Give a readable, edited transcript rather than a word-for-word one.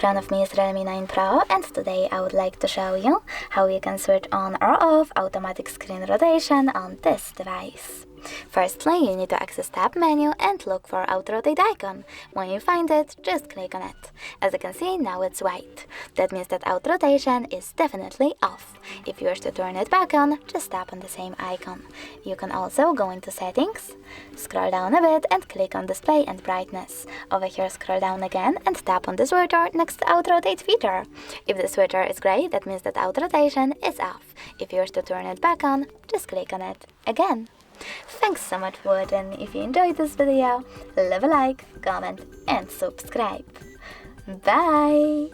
front of me is Realme 9 Pro, and today I would like to show you how you can switch on or off automatic screen rotation on this device. Firstly, you need to access tab menu and look for Auto Rotate icon. When you find it, just click on it. As you can see, now it's white. That means that auto rotation is definitely off. If you wish to turn it back on, just tap on the same icon. You can also go into settings, scroll down a bit and click on display and brightness. Over here, scroll down again and tap on the switcher next to auto rotate feature. If the switcher is gray, that means that auto rotation is off. If you wish to turn it back on, just click on it again. Thanks so much for watching. If you enjoyed this video, leave a like, comment and subscribe. Bye!